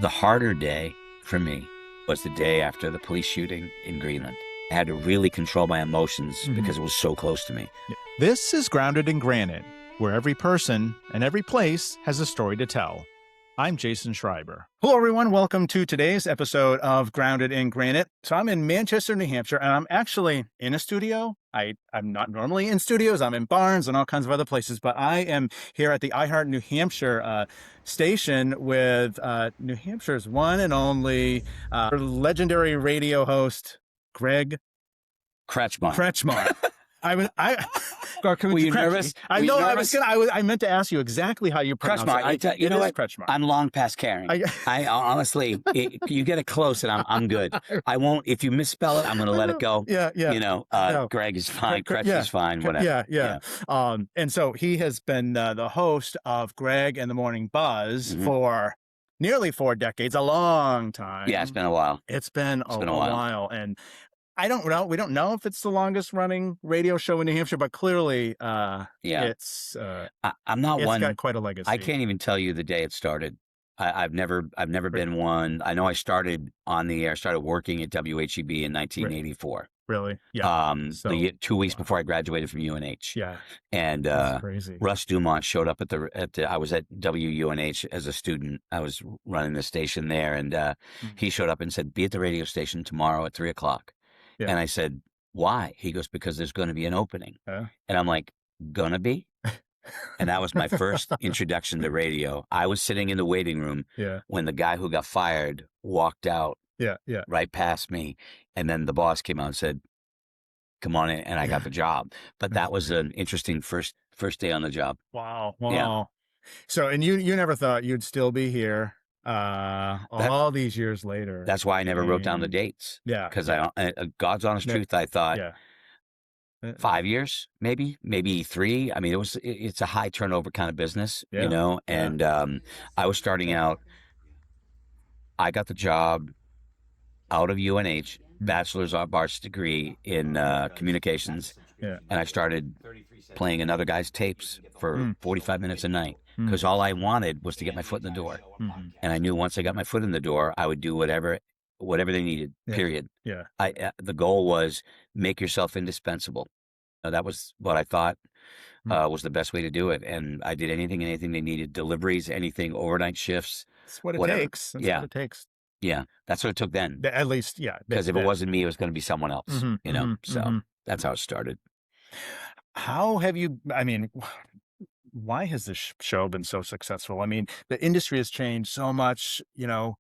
The harder day for me was the day after the police shooting in Greenland. I had to really control my emotions because it was so close to me. This is Grounded in Granite, where every person and every place has a story to tell. I'm Jason Schreiber. Hello, everyone. Welcome to today's episode of Grounded in Granite. So I'm in Manchester, New Hampshire, and I'm actually in a studio. I'm not normally in studios. I'm in barns and all kinds of other places, but I am here at the iHeart New Hampshire station with New Hampshire's one and only legendary radio host, Greg Kretschmar. Were you nervous? I know. I meant to ask you exactly how you pronounce it. You know what? Kretschmar. I'm long past caring. I honestly, you get it close, and I'm good. I won't. If you misspell it, I'm going to let it go. Yeah. You know, Greg is fine. Kretsch is fine. Whatever. Yeah. And so he has been the host of Greg and the Morning Buzz for nearly 4 decades, a long time. Yeah, it's been a while. It's been a while, and I don't know. We don't know if it's the longest running radio show in New Hampshire, but clearly, it's. I'm not one. It's got quite a legacy. I can't even tell you the day it started. I've never been one. I know I started on the air. Started working at WHEB in 1984. Really? Yeah. 2 weeks before I graduated from UNH. Yeah. And crazy. Russ Dumont showed up at the. I was at WUNH as a student. I was running the station there, and he showed up and said, "Be at the radio station tomorrow at 3:00." Yeah. And I said, "Why?" He goes, "Because there's going to be an opening." And I'm like, "Gonna be?" And that was my first introduction to radio. I was sitting in the waiting room when the guy who got fired walked out right past me. And then the boss came out and said, "Come on in." And I got the job. But that was an interesting first day on the job. Wow. Yeah. So, and you never thought you'd still be here all these years later. That's why I never wrote down the dates. Yeah. Because God's honest truth, I thought 5 years, maybe 3. I mean, it's a high turnover kind of business, you know, and I was starting out. I got the job out of UNH, bachelor's arts degree in communications. Yeah. And I started playing another guy's tapes for 45 minutes a night because all I wanted was to get my foot in the door. And I knew once I got my foot in the door, I would do whatever they needed, period. Yeah. The goal was make yourself indispensable. That was what I thought was the best way to do it. And I did anything they needed, deliveries, anything, overnight shifts. That's what it takes. That's what it takes. Yeah, that's what it took then. At least, yeah. Because if it wasn't me, it was going to be someone else, you know? So that's how it started. How have you, I mean, why has this show been so successful? I mean, the industry has changed so much, you know,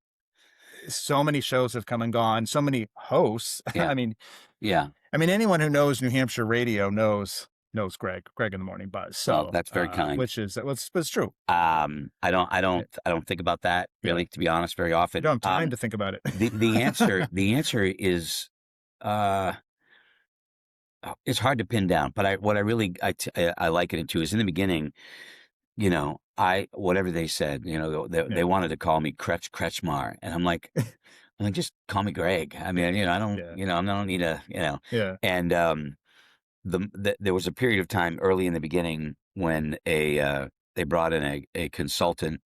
so many shows have come and gone, so many hosts. Yeah. I mean, anyone who knows New Hampshire radio knows Greg and the Morning Buzz. So that's very kind. Which is true. I don't think about that really, to be honest, very often. I don't have time to think about it. The answer is it's hard to pin down, but I like it into is in the beginning, you know, whatever they said, you know, they wanted to call me Kretschmar, and I'm like, just call me Greg. I mean, you know, I don't need a, you know, and there was a period of time early in the beginning when they brought in a consultant,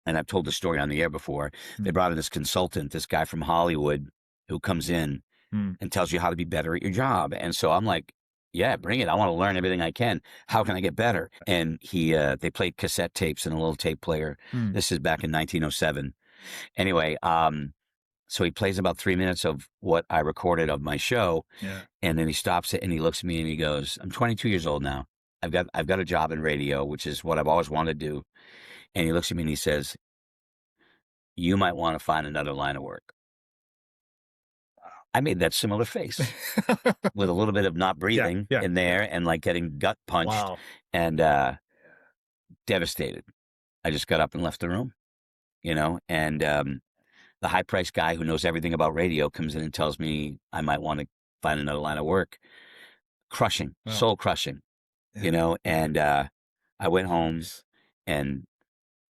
and I've told the story on the air before. They brought in this consultant, this guy from Hollywood, who comes in and tells you how to be better at your job. And so I'm like, yeah, bring it. I want to learn everything I can. How can I get better? And they played cassette tapes in a little tape player. This is back in 1907. Anyway, so he plays about 3 minutes of what I recorded of my show. Yeah. And then he stops it and he looks at me and he goes, "I'm 22 years old now. I've got a job in radio, which is what I've always wanted to do." And he looks at me and he says, "You might want to find another line of work." I made that similar face with a little bit of not breathing in there and like getting gut punched and devastated. I just got up and left the room, you know, and the high-priced guy who knows everything about radio comes in and tells me I might want to find another line of work. Crushing, soul crushing, you know, and I went home and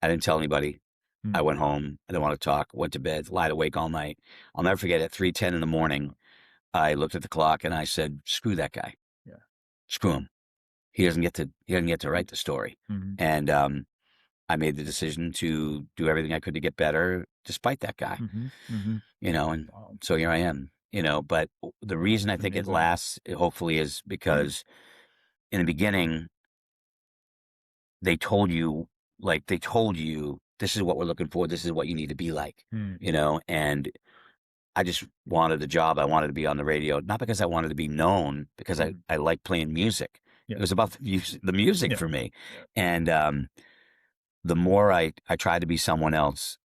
I didn't tell anybody. I went home. I didn't want to talk. Went to bed. Lied awake all night. I'll never forget. At 3:10 in the morning, I looked at the clock and I said, "Screw that guy. Screw him. He doesn't get to write the story." And I made the decision to do everything I could to get better despite that guy, and Wow. so here I am, but the reason I think it Amazing. lasts, hopefully, is because in the beginning, they told you, this is what we're looking for. This is what you need to be like, Mm, and I just wanted the job. I wanted to be on the radio, not because I wanted to be known, because mm, I like playing music. yeah, It was about the music yeah, for me. yeah. And the more I tried to be someone else,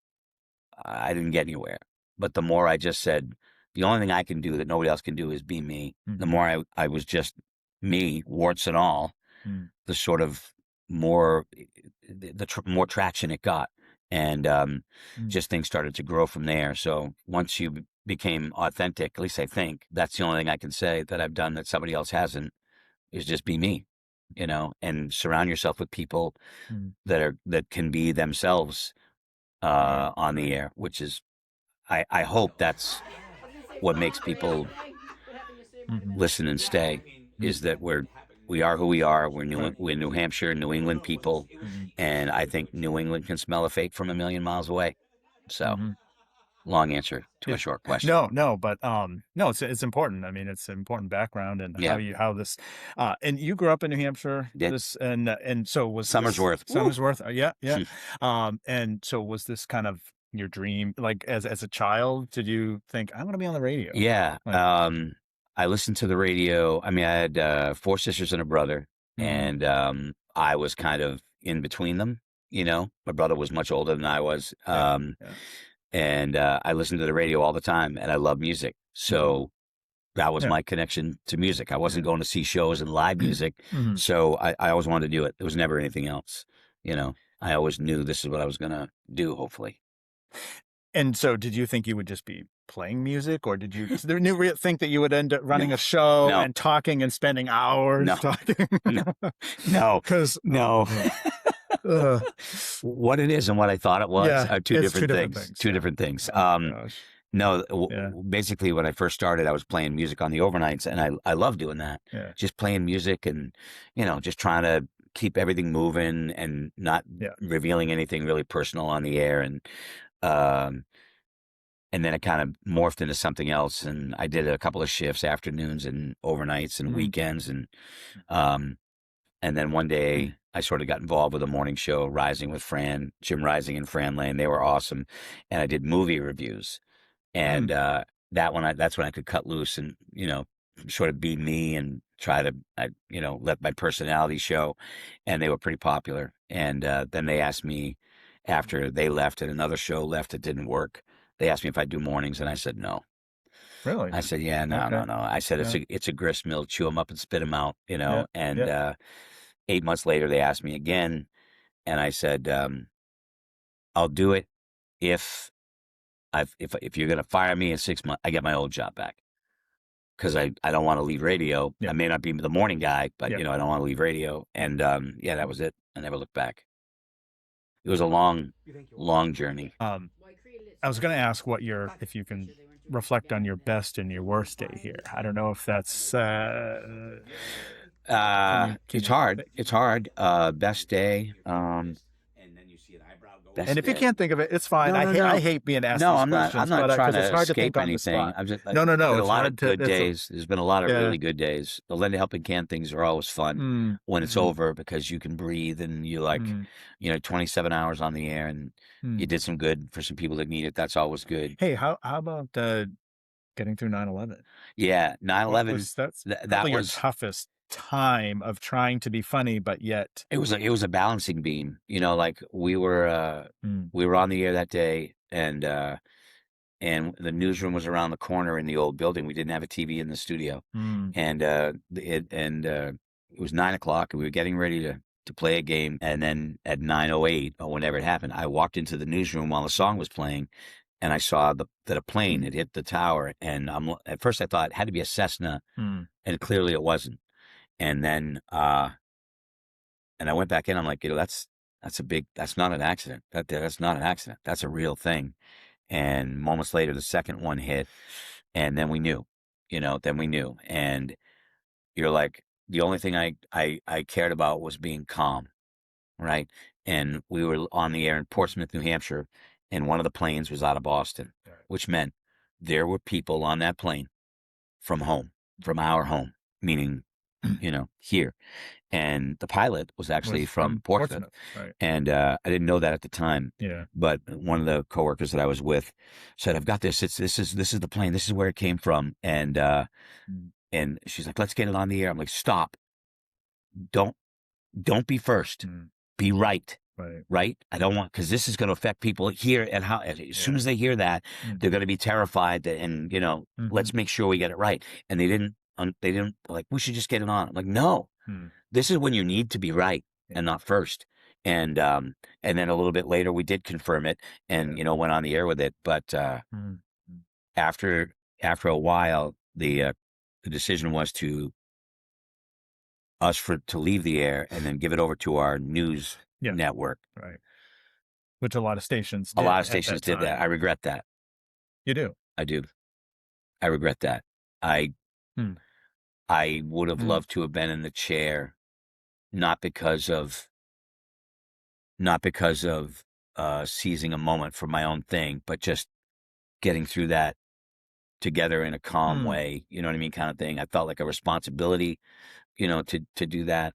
I didn't get anywhere. But the more I just said, the only thing I can do that nobody else can do is be me. The Mhm, more I was just me, warts and all, mm, the sort of more more traction it got, and mm. just things started to grow from there. So once you became authentic, at least I think that's the only thing I can say that I've done that somebody else hasn't, is just be me, and surround yourself with people Mm. that can be themselves Right, on the right. air, which is I hope that's what makes people Mhm, listen and stay, mm, is that we are who we are. right. We're New Hampshire, New England people, Mhm, and I think New England can smell a fake from a million miles away. So, mhm. long answer to a Yeah. short question. No, no, but, no, it's important. I mean, it's an important background and Yeah, how this, and you grew up in New Hampshire, did and so was this Summersworth. Woo! Somersworth? Yeah, yeah. And so was this kind of your dream? Like, as a child, did you think, "I wanna be on the radio?" Yeah, Like I listened to the radio. I mean, I had 4 sisters and a brother, mhm. and I was kind of in between them. My brother was much older than I was, Yeah, yeah. and I listened to the radio all the time, and I love music. Mhm. So that was Yeah, my connection to music. I yeah. wasn't going to see shows and live music, Mhm. so I always wanted to do it. There was never anything else. I always knew this is what I was gonna do. Hopefully, And so did you think you would just be playing music, or did you think that you would end up running no, a show no, and talking and spending hours no, talking? no, no, 'Cause no. ugh, What it is and what I thought it was yeah, are two it's 2 different different things. things, Two yeah. different things. Oh my gosh. No, Yeah, basically, when I first started, I was playing music on the overnights, and I love doing that. yeah, Just playing music and just trying to keep everything moving and not yeah. revealing anything really personal on the air, um, and then it kind of morphed into something else. And I did a couple of shifts, afternoons and overnights and Mhm, weekends, um, and then one day I sort of got involved with a morning show, Rising with Jim Rising and Fran Lane. They were awesome, and I did movie reviews. And, mm, that's when I could cut loose and, sort of be me and try to, let my personality show, and they were pretty popular. And, then they asked me, after they left and another show left that didn't work, they asked me if I'd do mornings, and I said, "No." really? I said, "Yeah, no, Okay, no, no." I said, yeah, it's a grist mill, chew them up and spit them out," yeah, and, yeah, 8 months later, they asked me again, and I said, "I'll do it if if you're gonna fire me in 6 months, I get my old job back." 'Cause I don't wanna leave radio. I yeah, may not be the morning guy, but, yeah. I don't wanna leave radio, and, yeah, that was it. I never looked back. It was a long, long journey. I was gonna ask what your if you can reflect on your best and your worst day here. I don't know if that's, can It's you hard. It's hard. Best day, and best if you day. can't think of it, it's fine. No, no, I no. hate being asked No, these I'm questions, not but, trying because it's to hard to think escape on the anything. spot. I'm just No, no, no, been a it's lot of hard to good it's a days. There's been a lot of yeah. really good days. The Linda Helping Can things are always fun Mm, when it's mhm, over, because you can breathe and you, like, mm, 27 hours on the air, and you mm. did some good for some people that need it. That's always good. Hey, how about, getting through 9/11? Yeah, nine What eleven. was that's That probably your was toughest time of trying to be funny, but yet it was a balancing beam. Like, mm, we were on the air that day, and the newsroom was around the corner in the old building. We didn't have a TV in the studio, mm, and it was 9 o'clock, and we were getting ready to play a game. And then at 9:08, or whenever it happened, I walked into the newsroom while the song was playing, and I saw that a plane had hit the tower. And at first I thought it had to be a Cessna, mm, and clearly it wasn't. And then and I went back in. I'm like, that's not an accident. That's not an accident. That's a real thing. And moments later, the second one hit, and then we knew. Then we knew. And you're like, the only thing I cared about was being calm. right? And we were on the air in Portsmouth, New Hampshire, and one of the planes was out of Boston, which meant there were people on that plane from home, from our home, meaning, here. And the pilot was actually from Portsmouth. Right. And I didn't know that at the time. Yeah. But one of the coworkers that I was with said, "I've got this. This is the plane. This is where it came from." And she's like, "Let's get it on the air." I'm like, "Stop. Don't be first. Be right." Right. I don't want, because this is going to affect people here, and how as soon as they hear that, they're going to be terrified. And let's make sure we get it right. And they didn't like, we should just get it on. I'm like, no, this is when you need to be right and not first. And then a little bit later, we did confirm it, and went on the air with it. But after a while, the decision was to leave the air and then give it over to our news network. Right. Which a lot of stations did. A lot of stations did that. I regret that. You do? I do. I regret that. I would have loved to have been in the chair, not because of seizing a moment for my own thing, but just getting through that together in a calm way, you know what I mean, kind of thing. I felt like a responsibility, to do that.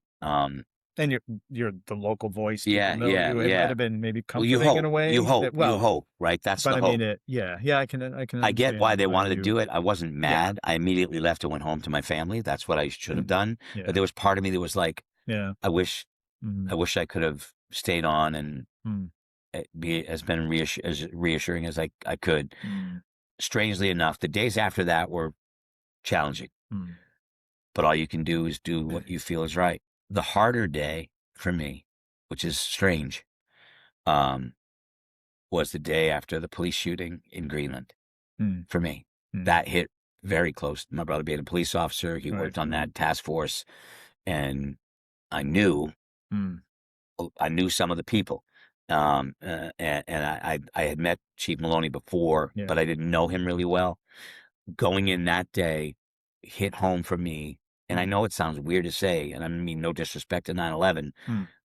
And you're the local voice. Yeah. It might have been maybe comforting in a way. You hope, right? That's the hope. But I mean, I can. I get why they wanted to do it. I wasn't mad. I immediately left and went home to my family. That's what I should have done. Yeah. But there was part of me that was like, I wish I could have stayed on and be as reassuring as I could. Strangely enough, the days after that were challenging. But all you can do is do what you feel is right. The harder day for me, which is strange, was the day after the police shooting in Greenland. For me, that hit very close. My brother being a police officer, he worked on that task force, and I knew some of the people. And I had met Chief Maloney before, but I didn't know him really well. Going in that day hit home for me. And I know it sounds weird to say, and I mean no disrespect to 9/11,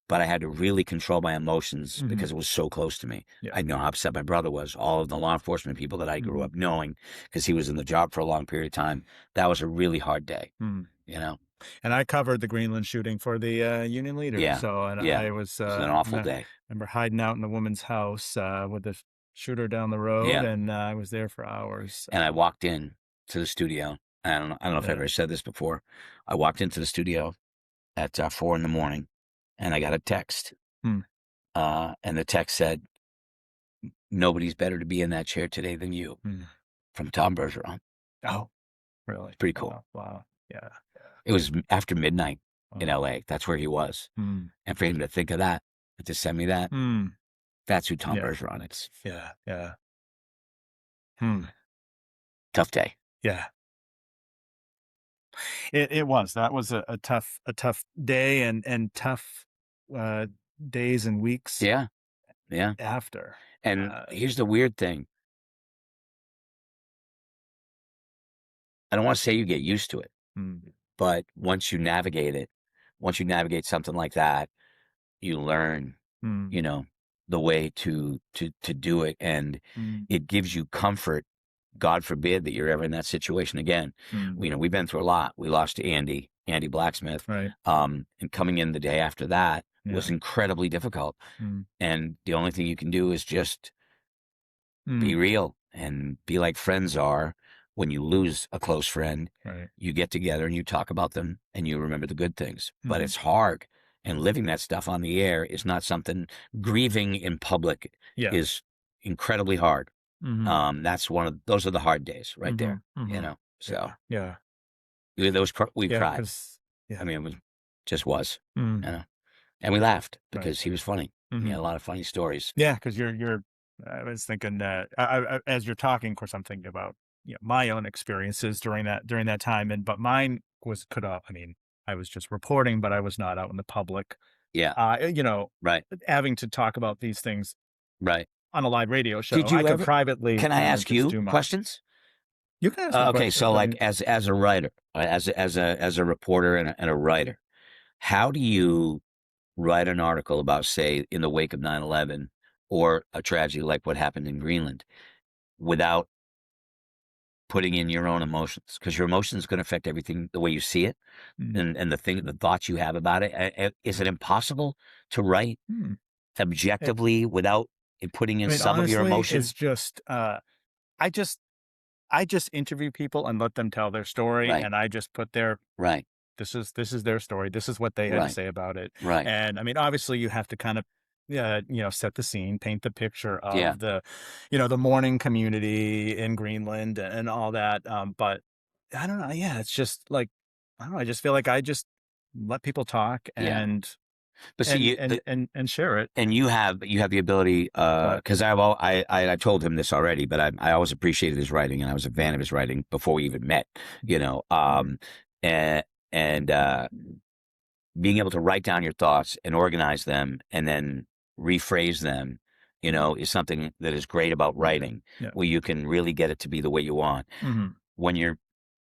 but I had to really control my emotions because it was so close to me. I know how upset my brother was, all of the law enforcement people that I grew up knowing, because he was in the job for a long period of time. That was a really hard day, And I covered the Greenland shooting for the Union Leader. Yeah. So, and Yeah. I was It was an awful day. I remember hiding out in the woman's house with the shooter down the road, and I was there for hours. And I walked in to the studio. I don't know if I ever said this before. I walked into the studio at 4 a.m, and I got a text. And the text said, "Nobody's better to be in that chair today than you," from Tom Bergeron. Oh, really? Pretty cool. Wow. Yeah. It was after midnight in LA. That's where he was. And for him to think of that, to send me that, that's who Tom Bergeron is. Yeah. Tough day. Yeah. It was. That was a tough day and tough days and weeks. Yeah. After. And here's the weird thing. I don't want to say you get used to it, but once you navigate something like that, you learn, the way to do it, and it gives you comfort. God forbid that you're ever in that situation again. We've been through a lot. We lost Andy Blacksmith. Right. And coming in the day after that was incredibly difficult. And the only thing you can do is just be real and be like friends are. When you lose a close friend, you get together and you talk about them and you remember the good things. But it's hard. And living that stuff on the air is not something. Grieving in public is incredibly hard. That's those are the hard days right there, so we cried. I mean, it just and we laughed because he was funny. He had a lot of funny stories. Yeah. Cause I was thinking that as you're talking, of course, I'm thinking about, my own experiences during that time. But mine was I was just reporting, but I was not out in the public. Yeah. Right. Having to talk about these things. Right. On a live radio show. Did you could privately. Can I ask you questions? You can ask me okay, questions. so like as a writer, as a reporter and a writer, how do you write an article about, say, in the wake of 9/11 or a tragedy like what happened in Greenland without putting in your own emotions, because your emotions going to affect everything, the way you see it, Mm. and the thoughts you have about it. Is it impossible to write Mm. objectively without putting in I mean, some of your honestly, emotion? it's just I just I just interview people and let them tell their story, Right, and I just put their right, this is their story. This is what they had to right, say about it. right. And I mean, obviously, you have to kind of, set the scene, paint the picture Yeah, of the mourning community in Greenland and all that. But I don't know. Yeah, it's just like I don't know. I just feel like I just let people talk yeah. and But see, and share it. and you have the ability, But because I told him this already, but I always appreciated his writing, and I was a fan of his writing before we even met. You know, Mhm. and being able to write down your thoughts and organize them and then rephrase them, is something that is great about Yeah, writing, yeah, where you can really get it to be the way you want. hmm When you're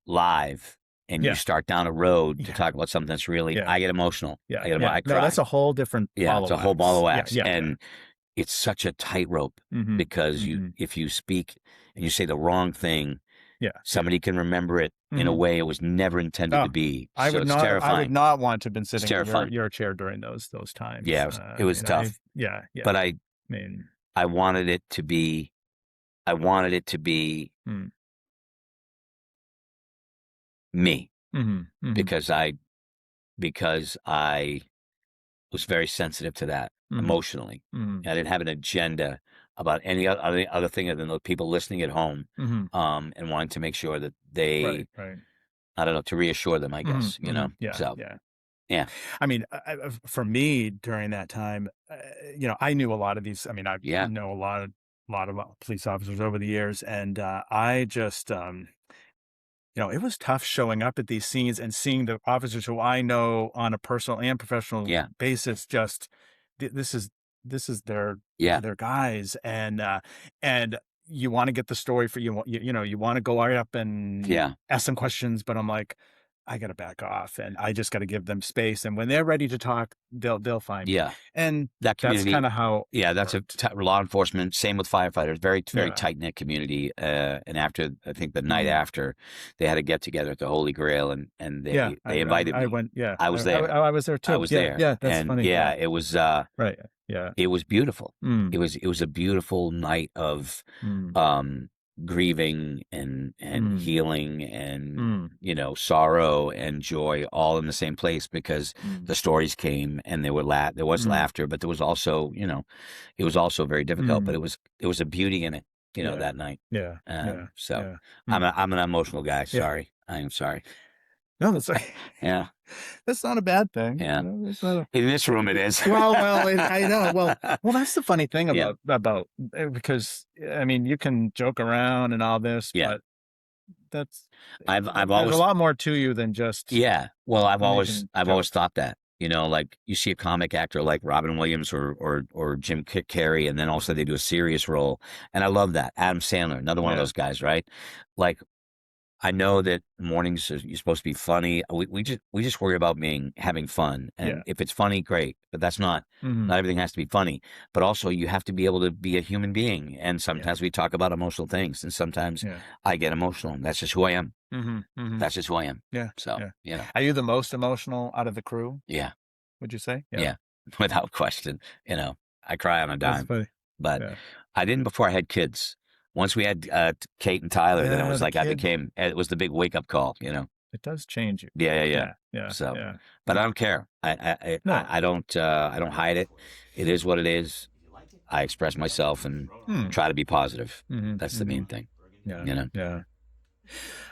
live and you yeah, start down a road to yeah, talk about something that's really, yeah, I get emotional. yeah, I yeah. No, that's cry. a whole different Yeah, ball it's of a whole ball of wax. Yeah, wax, yeah, yeah. and it's such a tightrope hmm because hmm if you speak and you say the wrong thing, Yeah, yeah. somebody can remember it in a hmm way it was never intended to Oh, be. So it's I would terrifying. not want to have been It's sitting in terrifying. your chair during those Yeah, times. it I was mean, tough, yeah, yeah. but I mean, I wanted it to be I wanted it to be mm, me mhm, mhm, because I was very sensitive to that mhm, emotionally. mhm, I didn't have an agenda about any other thing other than the people listening at home, mhm. and wanting to make sure that Right, they, right. I don't know, to reassure them, I Mhm, guess, mhm. Yeah, So, yeah. yeah, I mean, for me during that time, I knew a lot of these. I mean, I yeah, know a lot of police officers over the years, and I just, it was tough showing up at these scenes and seeing the officers who I know on a personal and professional yeah, basis just this is yeah, their guys and you want to get the story for you want to go right up and yeah, ask some questions, but I'm like, I got to back off and I just got to give them space, and when they're ready to talk, they'll find me. yeah. And That that's community, kind of how yeah, it that's worked. law enforcement. Same with firefighters. Very, very Yeah. tight knit community. And after, I think the night Mhm. after, they had a get together at the Holy Grail, and Yeah, they invited I me. went, yeah, I was there. I was there I too. was Yeah, there, yeah, that's and funny. yeah, Yeah, right. Yeah. it was beautiful. Mm, It was a beautiful night of mm, um, grieving and mm, healing and mm, sorrow and joy all in the same place, because mm, the stories came and there was mm, laughter, but there was also, it was also very difficult, but mm. it was a beauty in it, Yeah, that night. yeah, yeah, So yeah. Mm, I'm an emotional guy. yeah. Sorry, I am sorry. No, that's Yeah, that's not a bad thing. yeah. It's not a In this room, it is. I know. Well, that's the funny thing Yeah, about because I mean, you can joke around and all this, yeah. but that's I've there's a always lot more to you than just Yeah. Well, making I've always jokes. thought that. Like you see a comic actor like Robin Williams or Jim Carrey, and then also they do a serious role, and I love that. Adam Sandler, another one of Yeah, those guys, right? Like, I know that mornings you're supposed to be funny. We just worry about having fun, and yeah. if it's funny, great. But that's Mhm. not everything has to be funny. But also, you have to be able to be a human being, and Yeah, sometimes we talk about emotional things, and sometimes yeah. I get emotional. That's just who I am. Mhm, mhm. That's just who I am. Yeah, So, yeah. Are you the most emotional out of the crew, yeah. would you say? Yeah. Yeah, without question. I cry on a That's dime, funny. but Yeah. I didn't before I had kids. Once we had Kate and Tyler, then it Yeah, was the like kid, it was the big wake up call. it does change you. Yeah, yeah, yeah. Yeah, yeah, So, yeah. but I don't care. No. I don't hide it. It is what it is. I express myself and Mm. try to be positive. Mhm, That's the main mhm. thing. Yeah, You know. yeah.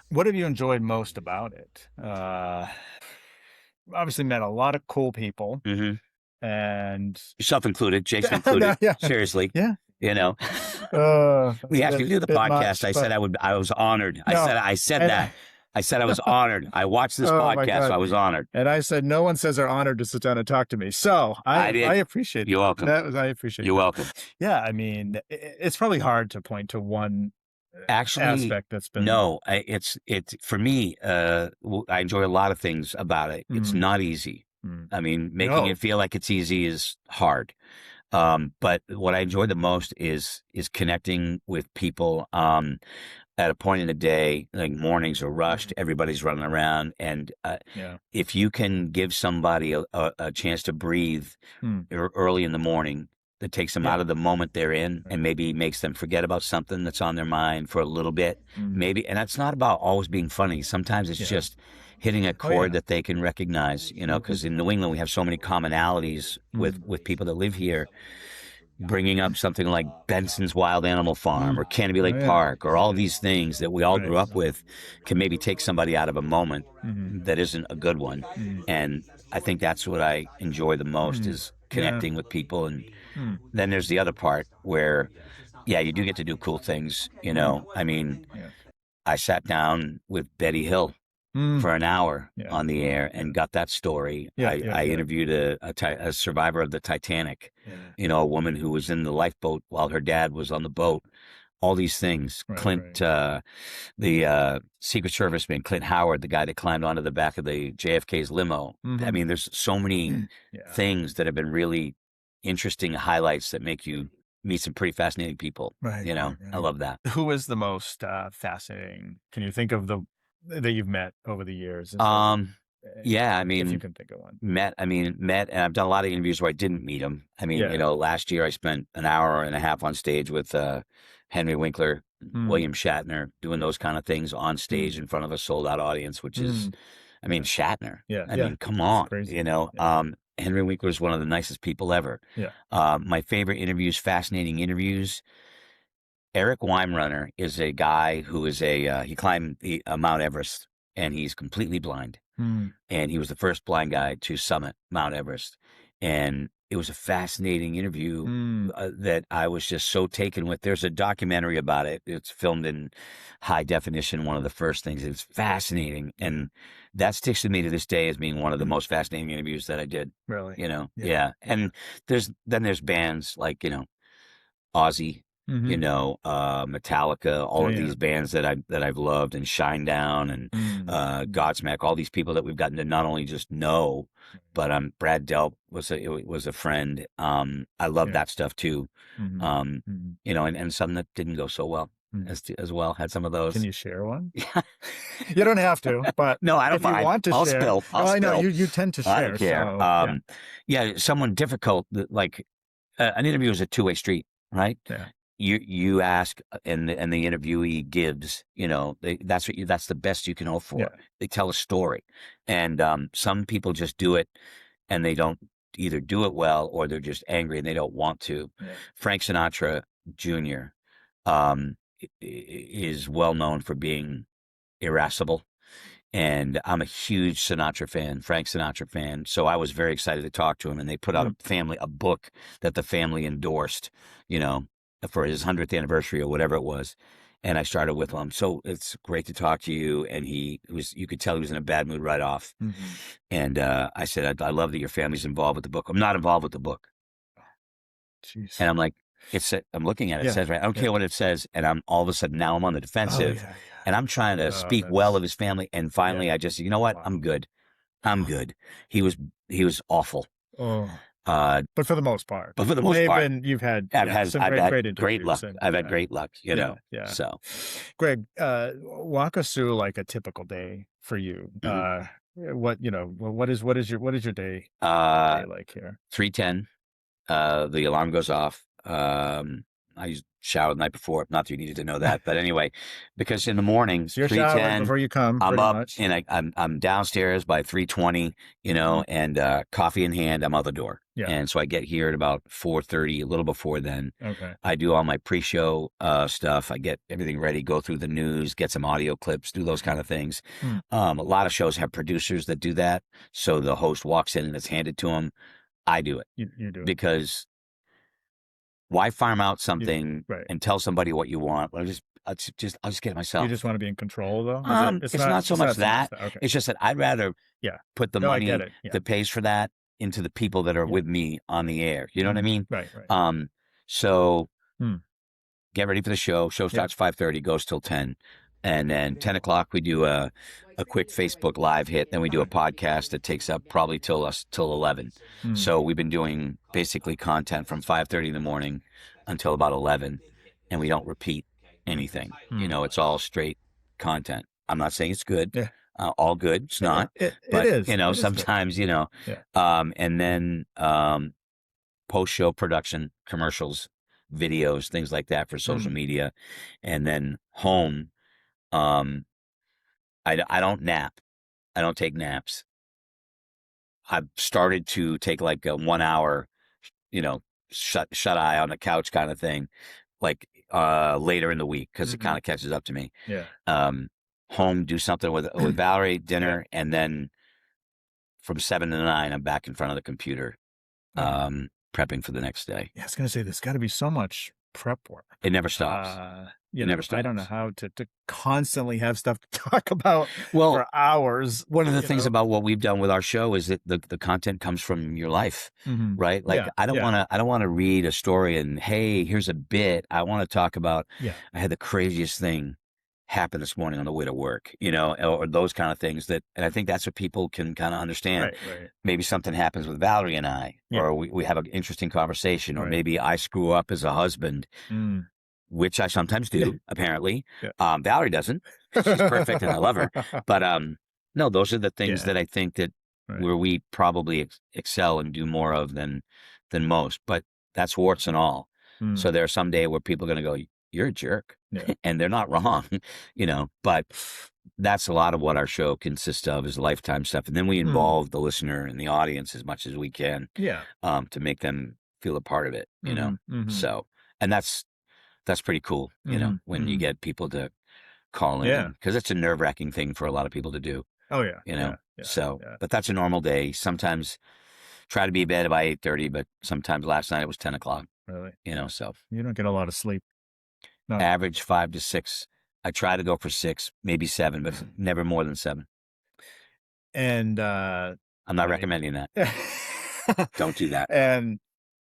What have you enjoyed most about it? Obviously met a lot of cool people hmm and Yourself included, Jason no, included. yeah, Seriously, yeah. you know. That's We a asked me to do the bit podcast. much, I but said I was honored. no. I said And that. I said I was honored. I watched this oh my podcast, so god. I was honored. And I said, no one says they're honored to sit down and talk to me. So I I did. appreciate You're that. welcome. I appreciate You're that. welcome. Yeah, I mean, it's probably hard to point to one Actually, aspect that's been. no. It's for me. I enjoy a lot of things about it. It's Mm, not easy. Mm. I mean, making it feel like it's easy is hard. But what I enjoy the most is connecting with people. At a point in the day, like mornings are rushed, everybody's running around, and Yeah. if you can give somebody a chance to breathe early in the morning, that takes them out of the moment they're in, and maybe makes them forget about something that's on their mind for a little bit, maybe. And that's not about always being funny. Sometimes it's just hitting a chord that they can recognize, because in New England we have so many commonalities with people that live here. Bringing up something like Benson's Wild Animal Farm or Canopy Lake Park or all these things that we all grew up with can maybe take somebody out of a moment that isn't a good one. And I think that's what I enjoy the most is connecting with people. And then there's the other part where, yeah, you do get to do cool things. I mean, I sat down with Betty Hill for an hour on the air and got that story. I interviewed a survivor of the Titanic, a woman who was in the lifeboat while her dad was on the boat. All these things. Clint, the Secret Service man, Clint Howard, the guy that climbed onto the back of the JFK's limo. I mean, there's so many things that have been really interesting highlights that make you meet some pretty fascinating people. I love that. Who is the most fascinating? Can you think of that you've met over the years? Yeah, I mean, if you can think of one. Met, and I've done a lot of interviews where I didn't meet him. I mean, last year I spent an hour and a half on stage with Henry Winkler, William Shatner, doing those kind of things on stage in front of a sold out audience, which is, I mean, Shatner. I mean, come on, Henry Winkler is one of the nicest people ever. My favorite interviews, fascinating interviews. Eric Weimrunner is a guy who is he climbed Mount Everest, and he's completely blind. And he was the first blind guy to summit Mount Everest. And it was a fascinating interview that I was just so taken with. There's a documentary about it. It's filmed in high definition, one of the first things. It's fascinating. And that sticks with me to this day as being one of the most fascinating interviews that I did. Really? Yeah. And there's bands like, Ozzy, Metallica, all of these bands that I've loved, and Shinedown and Godsmack, all these people that we've gotten to not only just know, but Brad Delp was a friend. I love that stuff too. And some that didn't go so well as well. Had some of those. Can you share one? You don't have to, but no, I don't if mind. You want to I'll share. spill. I know you tend to share. I don't care. So, someone difficult, like an interview is a two-way street, right? Yeah. You ask and the interviewee gives, that's the best you can hope for. They tell a story, and some people just do it and they don't either do it well, or they're just angry and they don't want to. Frank Sinatra Jr. Is well known for being irascible. And I'm a huge Sinatra fan, Frank Sinatra fan. So I was very excited to talk to him, and they put out a book that the family endorsed, for his 100th anniversary or whatever it was. And I started with him. So it's great to talk to you. And you could tell he was in a bad mood right off. And I said, I love that your family's involved with the book. I'm not involved with the book. Jeez. And I'm like, I'm looking at it. It says, right, I don't care what it says. And I'm all of a sudden, now I'm on the defensive. And I'm trying to speak well of his family. And finally, I just, you know what? Wow. I'm good. He was awful. But for the most part. You've had great luck. I've had great luck, So, Greg, walk us through like a typical day for you. What is your day like here? 3:10. The alarm goes off. I showered the night before. Not that you needed to know that, but anyway, because in the morning, so you're showering before you come. I'm up much. And I'm downstairs by 3:20. And coffee in hand, I'm out the door. And so I get here at about 4:30, a little before then. Okay. I do all my pre-show stuff. I get everything ready, go through the news, get some audio clips, do those kind of things. A lot of shows have producers that do that. So the host walks in and it's handed to him. I do it. You do it. Because why farm out something and tell somebody what you want? I'll just get it myself. You just want to be in control, though? It's not so much that. Okay. It's just that I'd rather put the money that pays for that into the people that are with me on the air. You know what I mean? Right. So get ready for the show. Show starts 5:30, goes till 10. And then 10 o'clock, we do a quick Facebook Live hit, then we do a podcast that takes up probably till 11. So we've been doing basically content from 5:30 in the morning until about 11, and we don't repeat anything. It's all straight content. I'm not saying it's good. Yeah. All good. It's not. It but, is. Sometimes, Yeah. And then post-show production, commercials, videos, things like that for social media. And then home, I don't nap. I don't take naps. I've started to take like a 1 hour, shut eye on the couch kind of thing, like later in the week, because it kind of catches up to me. Yeah. Home, do something with Valerie, dinner, and then from 7 to 9, I'm back in front of the computer, prepping for the next day. Yeah, I was going to say, there's got to be so much prep work. It never stops. It never stops. I don't know how to constantly have stuff to talk about well, for hours. One of the things about what we've done with our show is that the content comes from your life, right? Like I don't want to read a story and, hey, here's a bit. I want to talk about, I had the craziest thing happen this morning on the way to work, or those kind of things and I think that's what people can kind of understand. Right. Maybe something happens with Valerie and I, or we have an interesting conversation, or maybe I screw up as a husband, which I sometimes do, apparently. Valerie doesn't. She's perfect and I love her. But no, those are the things that I think that where we probably excel and do more of than most. But that's warts and all. So there are some days where people are going to go, you're a jerk. And they're not wrong, but that's a lot of what our show consists of is lifetime stuff. And then we involve the listener and the audience as much as we can to make them feel a part of it, So, and that's pretty cool, when you get people to call in, because it's a nerve-wracking thing for a lot of people to do. Oh, yeah. But that's a normal day. Sometimes try to be in bed by 8:30, but sometimes last night it was 10 o'clock. Really? So. You don't get a lot of sleep. No. Average 5 to 6. I try to go for 6, maybe 7, but never more than 7. And I'm not recommending that. Don't do that. And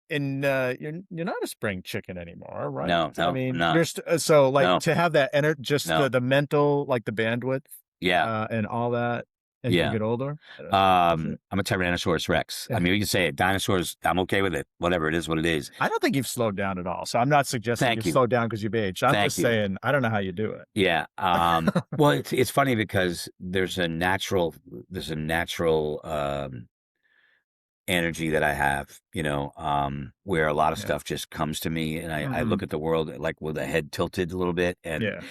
you're not a spring chicken anymore, right? No, I mean, no. you're to have that the mental, like the bandwidth, and all that. As you get older? I'm a Tyrannosaurus Rex. I mean, we can say it. Dinosaurs, I'm okay with it. Whatever it is, what it is. I don't think you've slowed down at all. So I'm not suggesting you've slowed down because you've aged. I'm just saying, I don't know how you do it. Yeah. Well, it's funny because there's a natural energy that I have, where a lot of stuff just comes to me. And I look at the world like with a head tilted a little bit. And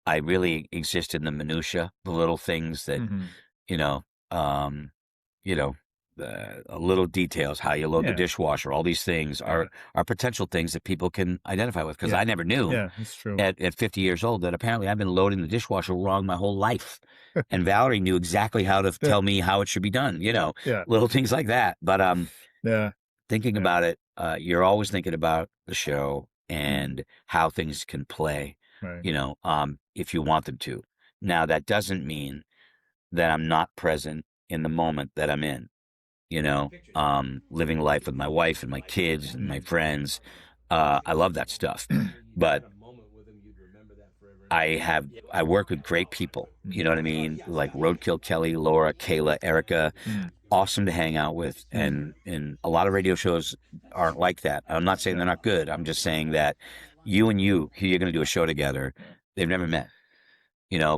I really exist in the minutia, the little things that, little details, how you load the dishwasher, all these things are potential things that people can identify with. Because I never knew that's true. At 50 years old that apparently I've been loading the dishwasher wrong my whole life. And Valerie knew exactly how to tell me how it should be done, little things like that. But thinking about it, you're always thinking about the show and how things can play, if you want them to. Now, that doesn't mean that I'm not present in the moment that I'm in, living life with my wife and my kids and my friends. I love that stuff, but I work with great people, you know what I mean? Like Roadkill Kelly, Laura, Kayla, Erica, awesome to hang out with. And a lot of radio shows aren't like that. I'm not saying they're not good. I'm just saying that you're going to do a show together. They've never met.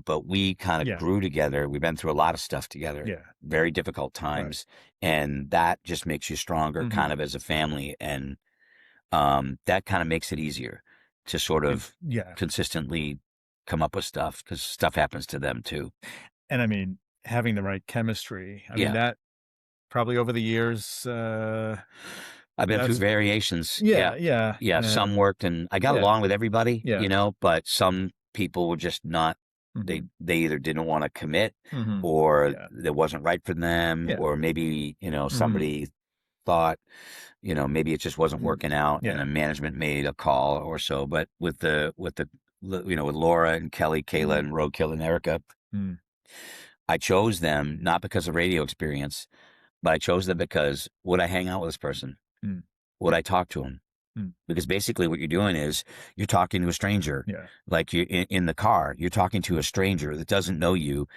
But we kind of grew together. We've been through a lot of stuff together, very difficult times. And that just makes you stronger kind of as a family. And that kind of makes it easier to sort of consistently come up with stuff because stuff happens to them too. And I mean, having the right chemistry, I mean, that probably over the years, I've been through variations. Yeah. Some worked and I got along with everybody, but some people were just not. They either didn't want to commit or it wasn't right for them or maybe, somebody thought, maybe it just wasn't working out and the management made a call or so. But with with Laura and Kelly, Kayla and Roadkill and Erica, I chose them not because of radio experience, but I chose them because would I hang out with this person? Would I talk to him? Because basically what you're doing is you're talking to a stranger. Like you in the car, you're talking to a stranger that doesn't know you.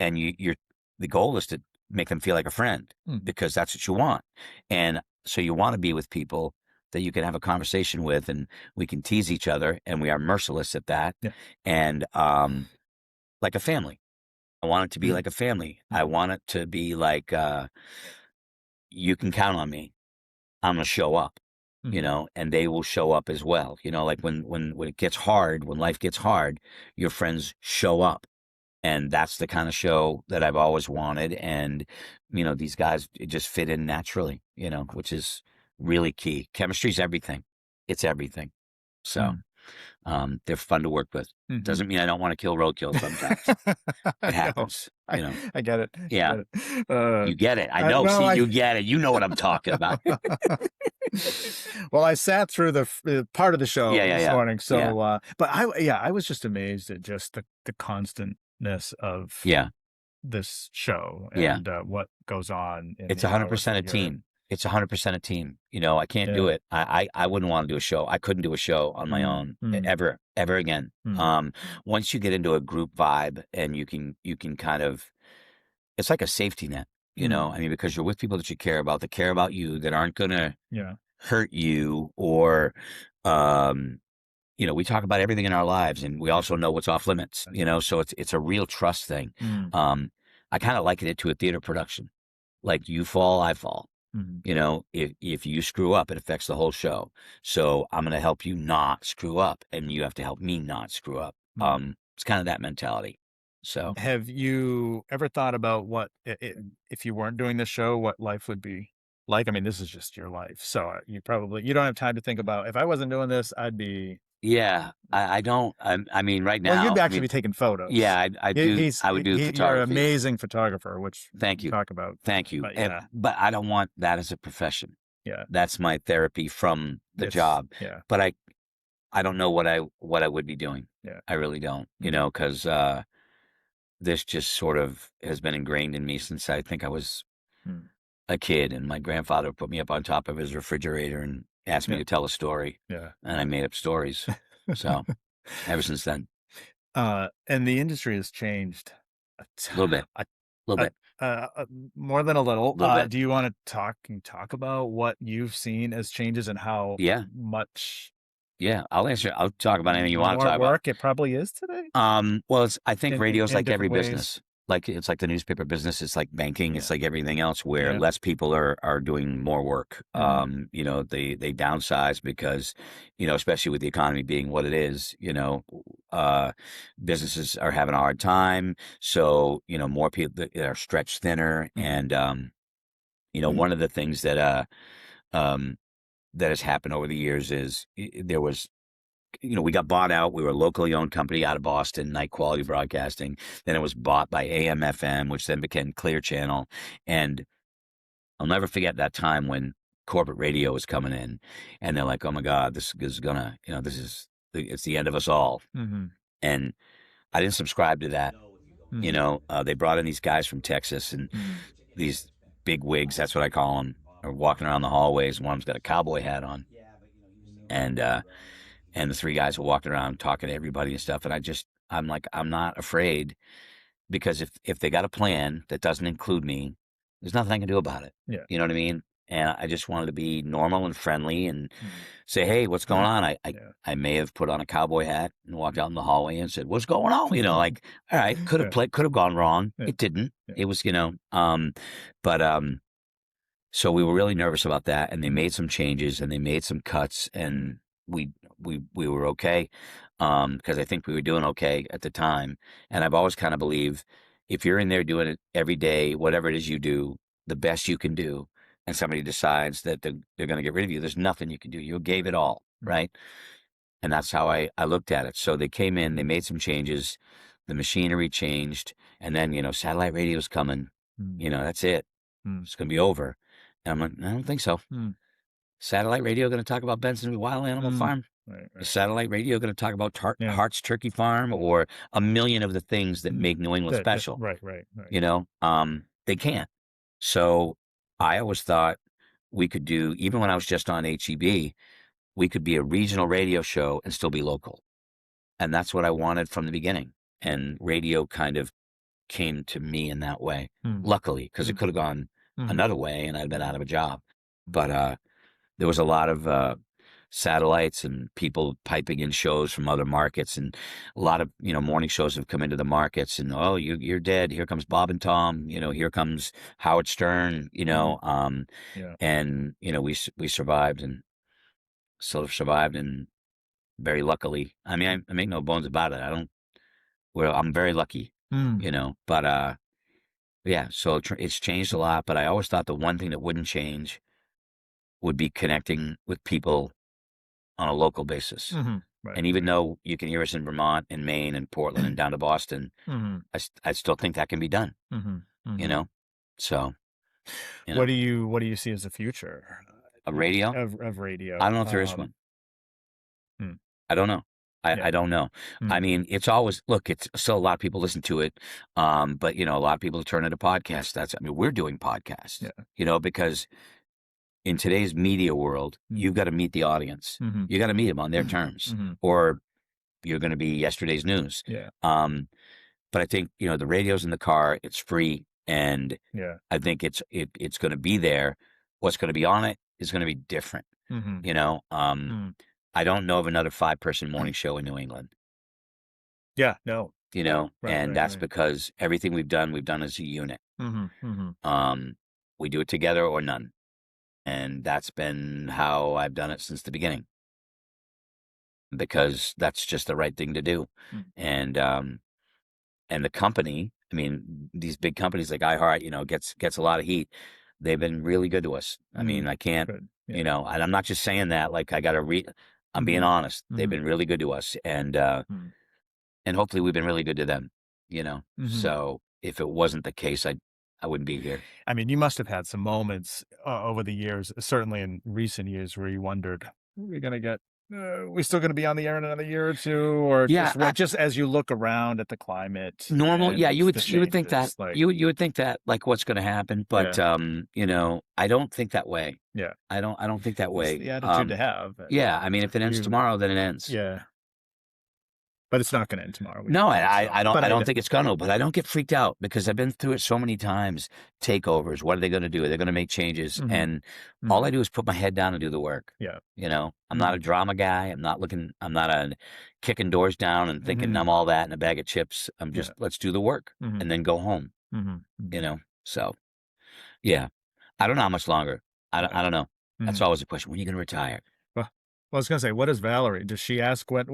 and the goal is to make them feel like a friend because that's what you want. And so you want to be with people that you can have a conversation with, and we can tease each other, and we are merciless at that. Yeah. And like a family. I want it to be like a family. I want it to be like you can count on me. I'm gonna show up, and they will show up as well. Like when it gets hard, when life gets hard, your friends show up. And that's the kind of show that I've always wanted. And, these guys just fit in naturally, which is really key. Chemistry is everything. It's everything. So they're fun to work with. Doesn't mean I don't want to kill roadkill sometimes. It happens, I get it. Yeah. You get it. I know. You get it. You know what I'm talking about. Well, I sat through the part of the show this morning. So, but I was just amazed at just the constantness of this show and what goes on. It's 100% a team. It's 100% a team. I can't do it. I wouldn't want to do a show. I couldn't do a show on my own ever again. Once you get into a group vibe and you can kind of, it's like a safety net, I mean, because you're with people that you care about, that care about you, that aren't going to hurt you or, we talk about everything in our lives, and we also know what's off limits, so it's a real trust thing. I kind of liken it to a theater production. Like you fall, I fall. If you screw up, it affects the whole show. So I'm going to help you not screw up, and you have to help me not screw up. It's kind of that mentality. So have you ever thought about what, if you weren't doing this show, what life would be like? I mean, this is just your life. So you don't have time to think about, if I wasn't doing this, I'd be. Yeah, I don't. I mean, right now. Well, you'd actually be taking photos. Yeah, I do. I would do photography. You're an amazing photographer, which thank you. Talk about. Thank you. But I don't want that as a profession. Yeah, that's my therapy from the job. Yeah, but I don't know what I would be doing. Yeah, I really don't. Because this just sort of has been ingrained in me since I think I was a kid, and my grandfather put me up on top of his refrigerator and asked me to tell a story. Yeah. And I made up stories. So ever since then. And the industry has changed a little bit. More than a little. Bit. Do you want to talk about what you've seen as changes and how much? Yeah, I'll answer. I'll talk about anything you want to talk about. It probably is today. Well, I think radio's like every business. Like it's like the newspaper business. It's like banking. It's like everything else where less people are doing more work. They downsize because, especially with the economy being what it is, businesses are having a hard time. So, more people are stretched thinner. And, one of the things that has happened over the years is there was, we got bought out. We were a locally owned company out of Boston, Night Quality Broadcasting. Then it was bought by AM/FM, which then became Clear Channel. And I'll never forget that time when corporate radio was coming in, and they're like, "Oh my God, this is gonna, it's the end of us all." And I didn't subscribe to that. They brought in these guys from Texas, and these big wigs, that's what I call them, are walking around the hallways. One of them's got a cowboy hat on, and the three guys were walking around talking to everybody and stuff. And I'm like, I'm not afraid, because if they got a plan that doesn't include me, there's nothing I can do about it. Yeah. You know what I mean? And I just wanted to be normal and friendly and say, hey, what's going on? I may have put on a cowboy hat and walked out in the hallway and said, what's going on? All right, could have gone wrong. Yeah. It didn't. Yeah. It was, so we were really nervous about that, and they made some changes and they made some cuts, and we were okay, because I think we were doing okay at the time. And I've always kind of believed, if you're in there doing it every day, whatever it is you do, the best you can do, and somebody decides that they're going to get rid of you, there's nothing you can do. You gave it all, right? And that's how I looked at it. So they came in, they made some changes, the machinery changed, and then, satellite radio's coming. That's it. It's going to be over. And I'm like, I don't think so. Satellite radio going to talk about Benson Wild Animal Farm? Right. Is satellite radio going to talk about Hart's Turkey Farm, or a million of the things that make New England special? Right. They can't. So I always thought we could do, even when I was just on HEB, we could be a regional radio show and still be local. And that's what I wanted from the beginning. And radio kind of came to me in that way, Mm. luckily, because it Mm. could have gone Mhm. another way and I'd been out of a job. But there was a lot of satellites and people piping in shows from other markets, and a lot of morning shows have come into the markets, and oh, you're dead. Here comes Bob and Tom. Here comes Howard Stern. Yeah. And we survived and still have survived, and very luckily. I mean, I make no bones about it. I don't. Well, I'm very lucky. Mm. But yeah. So it's changed a lot, but I always thought the one thing that wouldn't change would be connecting with people on a local basis. Mhm. Right. And even though you can hear us in Vermont and Maine and Portland and down to Boston, Mhm. I still think that can be done, Mhm. you Mhm. know? So, What do you see as the future a radio, of radio? I don't know if there is one. Hmm. I don't know. Yeah. I don't know. I Mm. mean, it's always, look, it's still a lot of people listen to it. But a lot of people turn into podcasts. We're doing podcasts, Yeah. because in today's media world, Mm. you've got to meet the audience. Mhm. You got to meet them on their terms, Mhm. or you're going to be yesterday's news. Yeah. But I think, the radio's in the car, it's free, and Yeah. I think it's going to be there. What's going to be on it is going to be different. Mhm. Mm. I don't know of another 5-person morning show in New England, Yeah. No. Right. and Right. that's Right. because everything we've done as a unit. Mhm. Mhm. We do it together or none. And that's been how I've done it since the beginning, because that's just the right thing to do. Mm. And the company, I mean, these big companies like iHeart, gets a lot of heat. They've been really good to us. I mean, I can't, Good. Yeah. and I'm not just saying that like I got to read. I'm being Mhm. honest. They've Mhm. been really good to us, and Mm. and hopefully we've been really good to them. Mhm. So if it wasn't the case, I wouldn't be here. I mean, you must have had some moments over the years, certainly in recent years, where you wondered, "Are we gonna get? We still going to be on the air in another year or two, or Yeah, just as you look around at the climate normal. Yeah, and the you would think that changes, like you would think that, like, what's going to happen, but yeah, I don't think that way. yeah, I don't think that it's way. the attitude to have. Yeah, I mean, if it ends You, tomorrow, then it ends. yeah, but it's not going to end tomorrow. We No, don't I think so. I I don't But I don't think it's gonna, but I don't get freaked out because I've been through it so many times. Takeovers, what are they gonna do? They're gonna make changes, Mhm. and all Mhm. I do is put my head down and do the work. Yeah. I'm not a Mhm. drama guy. I'm not a kicking doors down and thinking Mhm. I'm all that in a bag of chips. I'm just, Yeah. let's do the work Mhm. and then go home, Mhm. Mhm. So, yeah. I don't know how much longer. Yeah. I don't know. That's Mhm. always a question. When are you gonna retire? Well, I was gonna say, what is Valerie? Does she ask what?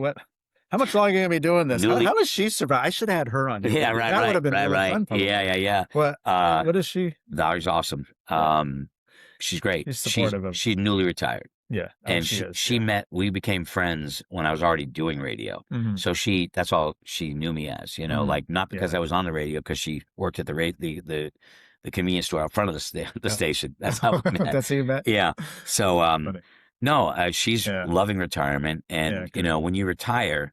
How much longer are you gonna be doing this? Newly How does she survive? I should have had her on here. Yeah, That would have been really right. fun, Yeah, probably. yeah, yeah. What? Uh, What is she? Valerie's awesome. Yeah, She's great. she's supportive of. She's newly retired. Yeah. Oh, And she is. she Yeah. we became friends when I was already doing radio. Mhm. So that's all she knew me as, Mhm. like, not because Yeah. I was on the radio, because she worked at the convenience store out front of the Yeah. station. That's how we met. That's how you met. Yeah. So, Funny. no, she's Yeah. loving retirement. Yeah. And, Good. when you retire,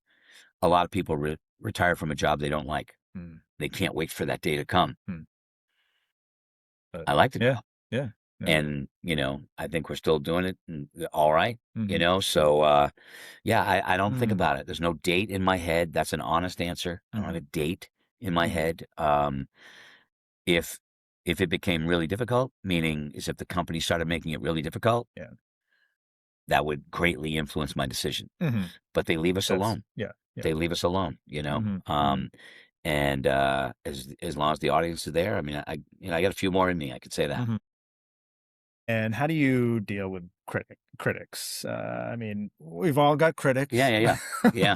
a lot of people retire from a job they don't like. Mm. They can't wait for that day to come. Mm. But I like the yeah. job. Yeah. Yeah. And, I think we're still doing it all right, Mhm. so, yeah, I don't think Mhm. about it. There's no date in my head. That's an honest answer. I don't have a Mhm. date in my Mhm. head. If it became really difficult, meaning is if the company started making it really difficult, Yeah. that would greatly influence my decision. Mhm. But they leave us alone. Yeah. Yeah. They leave us alone, Mhm. Mhm. and, as long as the audience is there, I mean, I got a few more in me, I could say that. Mhm. And how do you deal with critics? I mean, we've all got critics. Yeah, yeah, yeah. Yeah,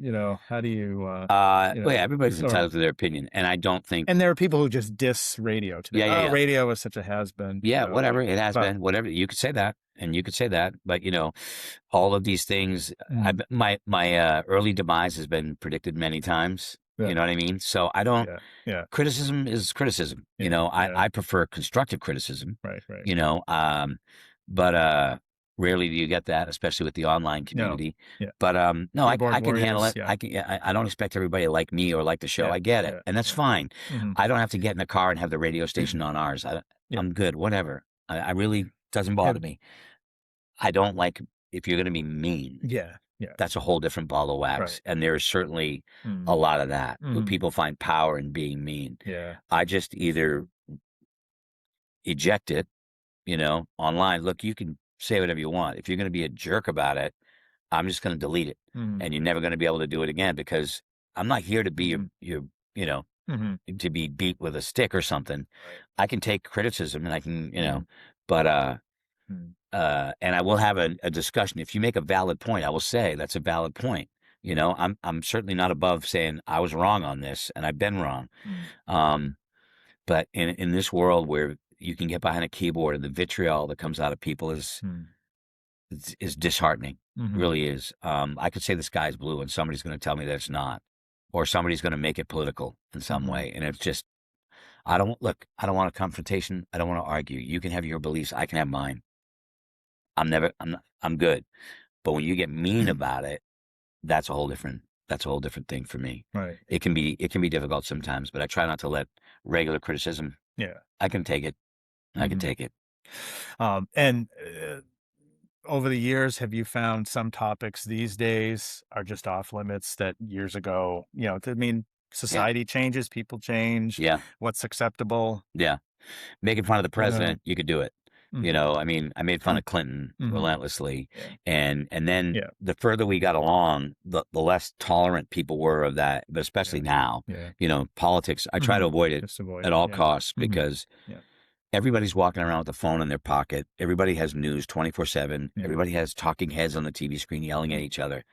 yeah. How do you, Well, yeah, everybody's or entitled to their opinion, and I don't think. and there are people who just diss radio today. Yeah, yeah, Oh, yeah. radio is such a has-been, Yeah, whatever, it has but been, whatever, you could say that, and you could say that, but, all of these things, Mm. my early demise has been predicted many times, Yeah. you know what I mean? So I don't. Yeah. Yeah. Criticism is criticism, Yeah. Yeah. I prefer constructive criticism, Right. Right. but rarely do you get that, especially with the online No. community. Yeah. But, no, I Keyboard can handle warriors. it. Yeah. I don't expect everybody to like me or like the show. Yeah. I get it, Yeah. and that's Yeah. fine. Mhm. I don't have to get in a car and have the radio station on ours. Yeah. I'm good, whatever. I really doesn't bother And me. I don't like if you're gonna be mean. yeah. Yeah. that's a whole different ball of wax. Right. And there's certainly a Mm. lot of that. Mhm. People find power in being mean. Yeah. I just either eject it, online. Look, you can say whatever you want. If you're going to be a jerk about it, I'm just going to delete it, Mhm. and you're never going to be able to do it again, because I'm not here to be Mhm. you know, Mhm. to be beat with a stick or something. Right. I can take criticism, and I can, Mhm. but Mhm. and I will have a discussion. If you make a valid point, I will say that's a valid point. I'm certainly not above saying I was wrong on this, and I've been wrong. Mhm. Um, but in this world where you can get behind a keyboard, and the vitriol that comes out of people Mhm. is disheartening. Mhm. Really is. I could say the sky's blue, and somebody's going to tell me that it's not, or somebody's going to make it political in some Mhm. way, and it's just I don't look. I don't want a confrontation. I don't want to argue. You can have your beliefs. I can have mine. I'm good. But when you get mean about it, that's a whole different thing for me. Right. It can be difficult sometimes, but I try not to let regular criticism. Yeah. I can take it. I can Mhm. take it. And over the years, have you found some topics these days are just off limits that years ago, I mean, Yeah. society changes, people change, Yeah. what's acceptable? Yeah. Making fun of the Uh, president, you could do it. mhm. I mean, I made fun of Clinton Mhm. relentlessly, Yeah. and then Yeah. the further we got along, the less tolerant people were of that. But especially Yeah. now, Yeah. politics, I try to Mhm. avoid it Just avoid at it. all Yeah. costs, Mhm. because Yeah. everybody's walking around with a phone in their pocket. Everybody has news 24/7. Yeah. Everybody has talking heads on the TV screen yelling at Mm. each other.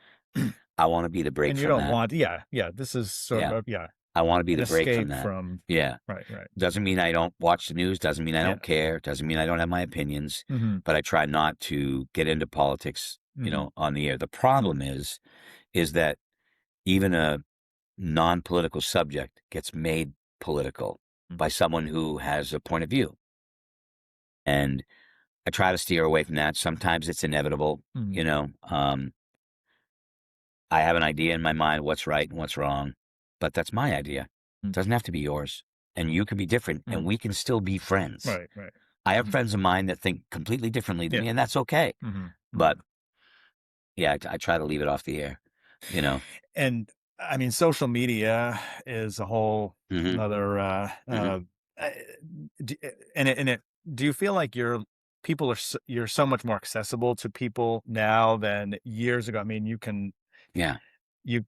I want to be the break And you from don't that. want, yeah. Yeah. This is sort Yeah, of, yeah, I want to be an the break from escape that. from, Yeah. right. Right. Doesn't mean I don't watch the news, doesn't mean I Yeah. don't care, doesn't mean I don't have my opinions, Mhm. but I try not to get into politics, Mhm. on the air. The problem Mhm. is that even a non-political subject gets made political Mhm. by someone who has a point of view. And I try to steer away from that. Sometimes it's inevitable, Mhm. I have an idea in my mind what's right and what's wrong, but that's my idea. It Mhm. doesn't have to be yours. And you can be different, and Mhm. we can still be friends. Right. Right. I have Mhm. friends of mine that think completely differently than Yeah. me, and that's okay. Mhm. But Mhm. yeah, I try to leave it off the air, you know. And I mean, social media is a whole Hmm. another, Hmm. uh, and it, do you feel like people you're so much more accessible to people now than years ago? I mean, Yeah, you,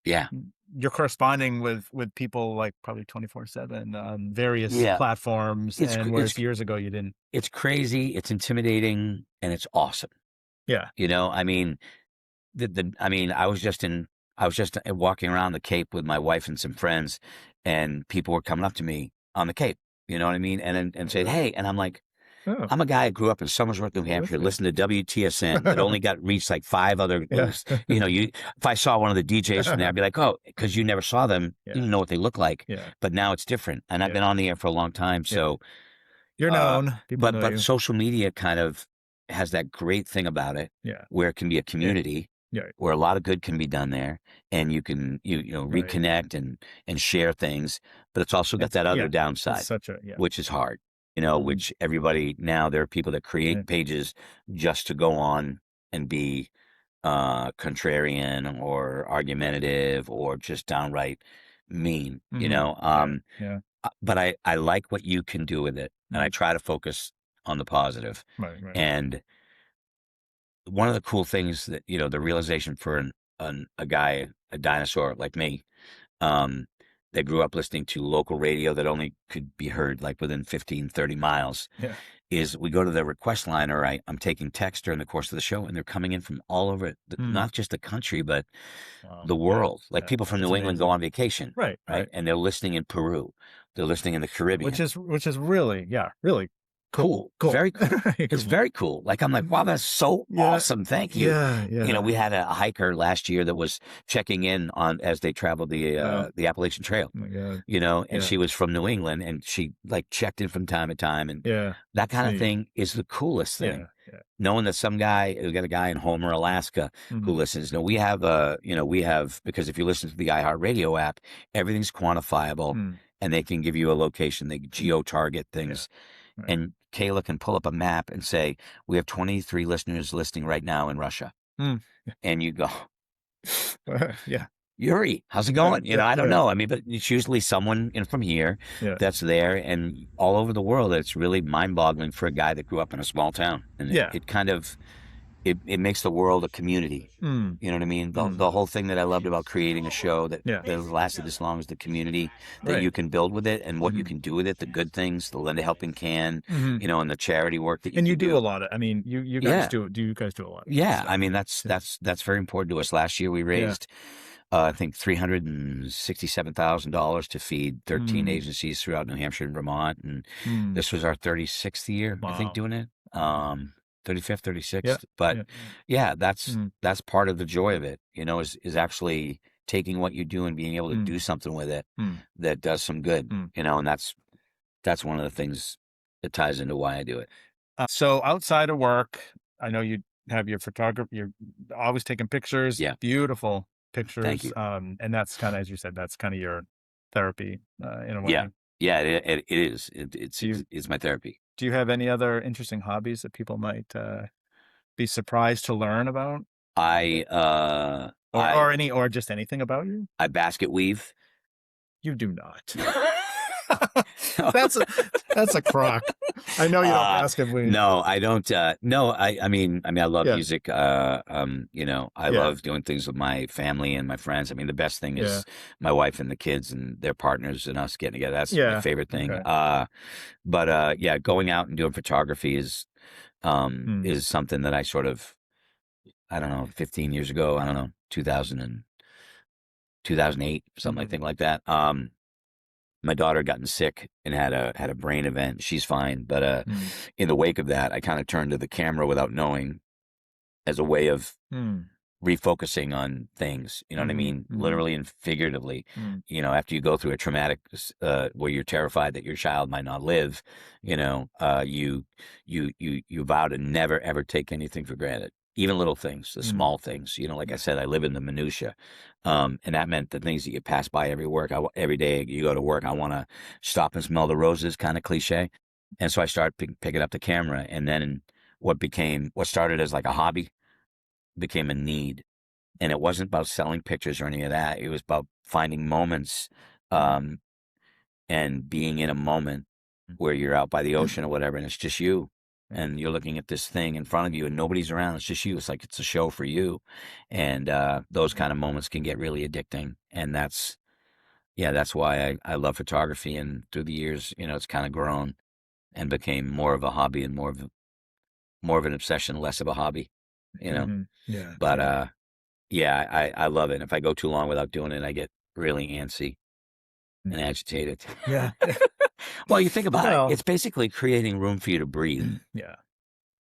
yeah, you're corresponding with people like probably 24/7 on various yeah. platforms. It's And it's whereas years ago you didn't. it's crazy. It's intimidating, and it's awesome. Yeah. I mean, I was just walking around the Cape with my wife and some friends, and people were coming up to me on the Cape. You know what I mean? And Oh, said, really? "Hey," and I'm like, Oh, I'm a guy who grew up in Somersworth, New Hampshire, terrific. listened to WTSN that only got reached like 5 other Yeah. if I saw one of the DJs from there, I'd be like, "Oh," because you never saw them, you Yeah. didn't know what they look like. Yeah. But now it's different, and I've Yeah. been on the air for a long time, Yeah. so, You're uh, known. People but know but you. social media kind of has that great thing about it, Yeah. where it can be a Yeah. community, Yeah. where a lot of good can be done there, and you can, Right. reconnect and share things, but it's also got that other Yeah, it's downside, such a, yeah. which is hard, Mhm. which everybody now, there are people that Yeah. create pages just to go on and be contrarian or argumentative or just downright mean, Mhm. Yeah, yeah. but I like what you can do with it, and I Mhm. try to focus on the positive. Right, right. And one of the cool things that, the realization for a guy, a dinosaur like me, um, that grew up listening to local radio that only could be heard like within 15, 30 miles, Yeah. is we go to the request line, or I'm taking text during the course of the show, and they're coming in from all over, Mhm. not just the country, but Wow. the Yeah, world. Like yeah, people from that's New England go amazing. on vacation, Right, right? right. And they're listening in Peru. They're listening in the Which Caribbean. is really, yeah, really cool, Cool. cool. Very cool. Very It's cool. very cool. Like, I'm like, wow, that's so Yeah, awesome. Thank you. yeah, yeah. We had a hiker last year that was checking in on as they traveled Oh, the Appalachian Trail, my god. and Yeah, she was from New England, and she like checked in from time to time, and yeah. that It's kind of neat. thing is the coolest thing. Yeah, yeah. Knowing that we got a guy in Homer, Alaska, who Mhm. listens. No, we have, because if you listen to the iHeart radio app, everything's quantifiable, Mm. and they can give you a location. They geo target Yeah, things, right. and Kayla can pull up a map and say, we have 23 listeners listening right now in Russia. Mm. and you go, Yeah. Yuri, how's it Yeah. going? Yeah. I don't Yeah. know. I mean, but it's usually someone from here Yeah. that's there, and all over the world. It's really mind-boggling for a guy that grew up in a small town, and Yeah. it kind of it makes the world a community. Mm. You know what I mean? The Mm. whole thing that I loved about creating a show Yeah. that lasted this long is the community that Right. you can build with it, and what you Mhm. can do with it, the good things, the lend a helping can, Mhm. and the charity work that you And you can do a do. lot of, I mean, you guys Yeah. do you guys do a lot of Yeah, stuff. I mean Yeah. that's very important to us. Last year we Yeah. raised, I think $367,000 to feed 13 Mm. agencies throughout New Hampshire and Vermont, and Mm. this was our 36th year, I think, Wow. doing it. 35th, Yeah. 36th. But Yeah. yeah, Mm. that's part of the joy of it. Is actually taking what you do and being able to Mm. do something with it Mm. that does some good. Mm. And that's one of the things that ties into why I do it. So outside of work, I know you have your photography. You're always taking pictures, Yeah, beautiful thank pictures. you. And that's kind of, as you said, that's kind of your therapy in a Yeah, way. yeah, it is. Do you It's my therapy. do you have any other interesting hobbies that people might be surprised to learn about, I or just anything about you? I basket weave. You do not. That's a that's a crock. I know you don't Uh, basket weave. no, I don't. No, I love Yeah. music. I Yeah. love doing things with my family and my friends. I mean, the best thing Yeah. is my wife and the kids and their partners and us getting together. That's my Yeah. favorite thing. Okay. But yeah, going out and doing photography Mm. is something that I sort of, I don't know, 15 years ago, I don't know, 2008, Mhm. something like that. My daughter had gotten sick and had a brain event. She's fine, but Mm. in the wake of that, I kind of turned to the camera without knowing, as a way of Mm. refocusing on things. You know what I Mhm. mean? Mhm. Literally and figuratively. Mm. After you go through a traumatic, where you're terrified that your child might not live, you vow to never ever take anything for granted. Even little things, the Mm. small things. Like I Yeah. said, I live in the minutia, and that meant the things that you pass by every day you go to work. I want to stop and smell the roses, kind of cliche. And so I started picking up the camera, and then what started as like a hobby became a need. And it wasn't about selling pictures or any of that. It was about finding moments, Mm. um, and being in a moment where you're out by the ocean or whatever, and it's just you. Yeah. And you're looking at this thing in front of you and nobody's around. It's just you. It's like it's a show for you. And those kind of moments can get really addicting. And that's why I love photography. And through the years, it's kind of grown and became more of a hobby and more of an obsession, less of a hobby, you know. Mhm. Yeah. But Yeah. yeah, I love it. And if I go too long without doing it, I get really antsy and Mm. agitated. Yeah. Well, you think about it. Well, It's basically creating room for you to breathe yeah.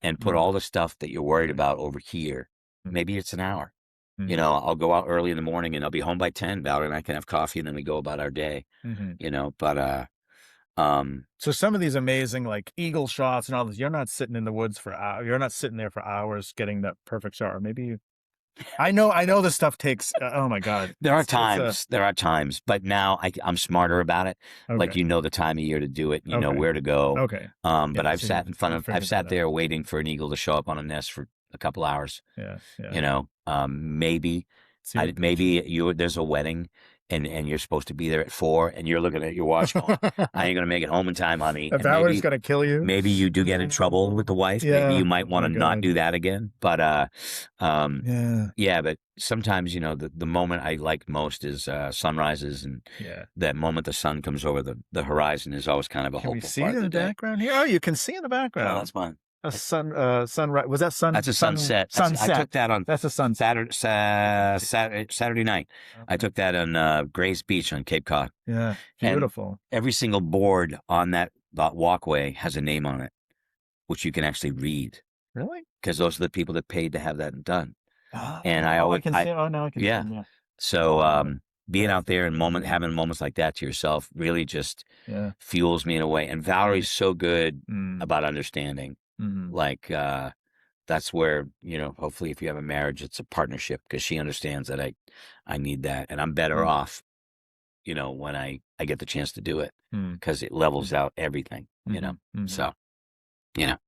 and put Mm. all the stuff that you're worried Right. about over here. Mm. Maybe it's an hour. Mhm. I'll go out early in the morning and I'll be home by 10. Valerie and I can have coffee and then we go about our day, Mhm. but So some of these amazing, like, eagle shots and all this, you're not sitting in the woods for hours. You're not sitting there for hours getting that perfect shot. Or maybe you I know this stuff takes oh my god. there are times, but now I'm smarter about it. Like, Okay. the time of year to do it, and you know Okay. where to go. Okay. But Yeah, I've so sat in front you of, I've figured that sat out. there waiting for an eagle to show up on a nest for a couple hours. Yeah. Yeah. Maybe See what there's a wedding and you're supposed to be there at 4 and you're looking at your watch going, I ain't gonna make it home in time, honey. If And Valerie's gonna kill you. maybe you do get in trouble with the wife. Maybe Yeah. you might want My to not god. do that again. But Yeah. yeah, but sometimes, the moment I like most is sunrises, and Yeah. that moment the sun comes over the horizon is always kind of a Can we hopeful see part it of in the the day. background here? Oh, you can see in the Oh, background. that's fun. A sunrise. Was that That's a sunset. I sunset? took that on That's a sunset. Saturday night. I Okay. took that on Grace Beach on Cape Cod. Yeah. And Beautiful. every single board on that walkway has a name on it, which you can actually read, Really? because those are the people that paid to have that done. Oh, And I I always, can see. Oh, now I can see yeah. them. Yeah. So, being out there and Fascinating. having moments like that to yourself really just Yeah. fuels me in a way. And Valerie's so good Mm. about understanding. Mhm. Like, that's where, hopefully if you have a marriage, it's a partnership, because she understands that I need that, and I'm better Mm. off, when I get the chance to do it, Mm. because it levels out everything, Mhm. Mhm. so, you know,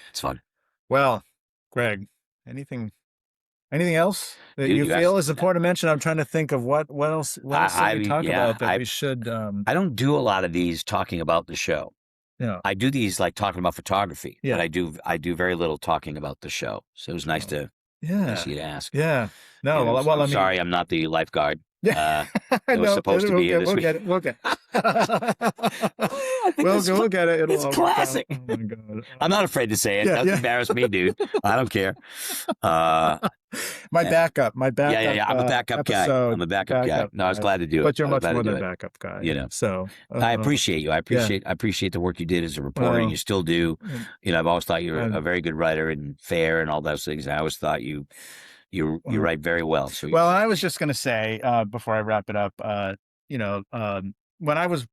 it's fun. Well, Greg, anything Anything else that Dude, you you feel asked- is important to mention? I'm trying to think of what else should we talk about that we should. I don't do a lot of these talking about the show. Yeah. I do these like talking about photography, Yeah. but I do very little talking about the show. So it was nice to nice of you to ask. Yeah. No. You know, well, I'm sorry, I'm not the lifeguard. Yeah. That was supposed to be here this week. We'll get it. I think We'll get it. It's classic. Oh my God. I'm not afraid to say it. Yeah, Doesn't embarrass me, dude. I don't care. My backup. Yeah. I'm a backup guy. I'm a backup guy. No, I was glad to do it. But you're much more than a backup guy. You know. So I appreciate you. I appreciate the work you did as a reporter, and you still do. You know, I've always thought you were a very good writer and fair and all those things. I always thought you write very well. So well, I was just going to say before I wrap it up, when I was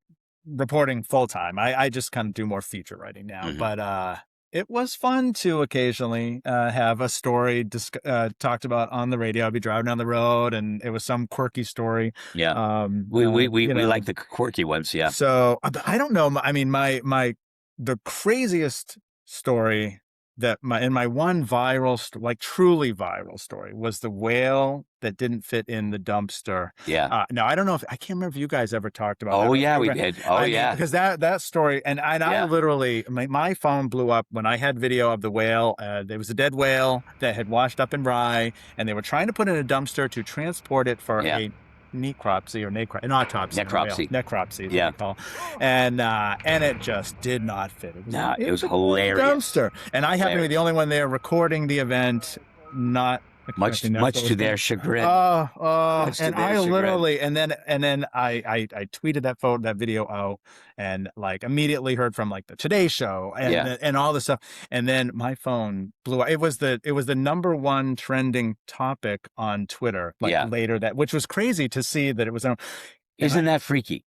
reporting full time, I just kind of do more feature writing now, but it was fun to occasionally have a story talked about on the radio. I'd be driving down the road, and it was some quirky story. Yeah, we like the quirky ones. Yeah. So I don't know. I mean, the craziest story that in my one viral, truly viral story was the whale that didn't fit in the dumpster. Yeah. Now I don't know I can't remember if you guys ever talked about. Oh that. yeah, we did. Oh yeah, because that story and I literally my phone blew up when I had video of the whale. There was a dead whale that had washed up in Rye, and they were trying to put it in a dumpster to transport it for a necropsy or an autopsy. Necropsy. Yeah. And it just did not fit. It was hilarious. Dumpster. And I happened to be the only one there recording the event, not much to their chagrin. And I literally, and then I tweeted that video out, and like immediately heard from like the Today Show and all this stuff. And then my phone blew up. It was the #1 trending topic on Twitter. Later which was crazy to see that it was. Isn't that freaky?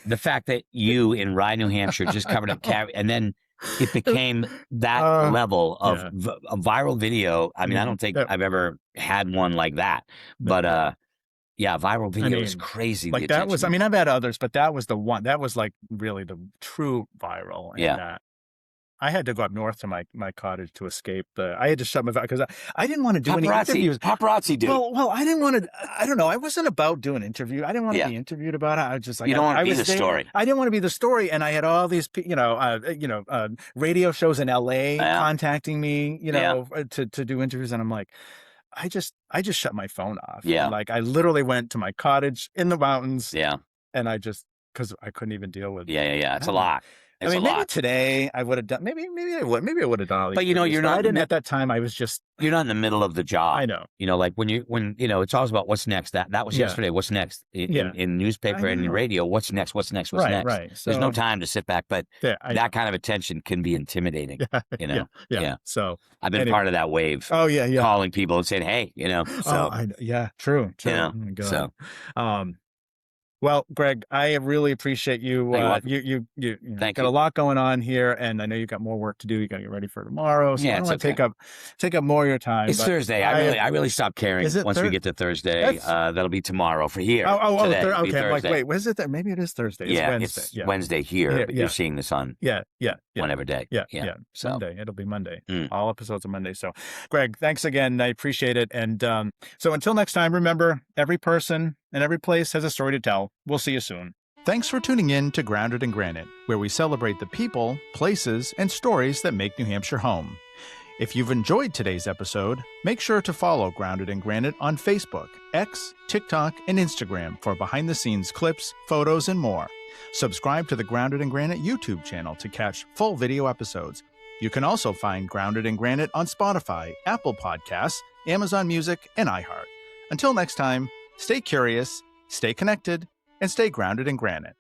The fact that you in Rye, New Hampshire, just covered up and then it became that level of a viral video. I mean, I don't think I've ever had one like that, but viral video is crazy. Like that was, I mean, I've had others, but that was the one that was like really the true viral. And, I had to go up north to my cottage to escape I had to shut my because I didn't want to do any interviews. Paparazzi, dude. Well, I didn't want to. I don't know. I wasn't about doing an interview. I didn't want to be interviewed about it. I was just like, you don't want to be the story. I didn't want to be the story, and I had all these, radio shows in L.A. contacting me, to do interviews, and I'm like, I just shut my phone off. Yeah, like I literally went to my cottage in the mountains. Yeah, and I just because I couldn't even deal with. Yeah. It's a lot. I mean, maybe today I would have done. Maybe I would have done all these. But you're not. I didn't at that time. I was just. You're not in the middle of the job. I know. Like when it's always about what's next. That was yesterday. What's next in newspaper and in radio? What's next? What's next? What's next? Right. So, there's no time to sit back. But that kind of attention can be intimidating. Yeah. So I've been part of that wave. Oh yeah. Calling people and saying, hey, So true. Oh my God. So. Well, Greg, I really appreciate you. You got a lot going on here, and I know you got more work to do. You got to get ready for tomorrow. So I don't want to take up more of your time. It's Thursday. I really stopped caring once we get to Thursday. That'll be tomorrow for here. Okay. Like, wait, was it that? Maybe it is Thursday. It's Wednesday. It's Wednesday here, but you're seeing this on whatever day. Yeah. So Monday. It'll be Monday. All episodes are Monday. So, Greg, thanks again. I appreciate it. And so until next time, remember, every person and every place has a story to tell. We'll see you soon. Thanks for tuning in to Grounded in Granite, where we celebrate the people, places, and stories that make New Hampshire home. If you've enjoyed today's episode, make sure to follow Grounded in Granite on Facebook, X, TikTok, and Instagram for behind-the-scenes clips, photos, and more. Subscribe to the Grounded in Granite YouTube channel to catch full video episodes. You can also find Grounded in Granite on Spotify, Apple Podcasts, Amazon Music, and iHeart. Until next time, stay curious, stay connected, and stay grounded in granite.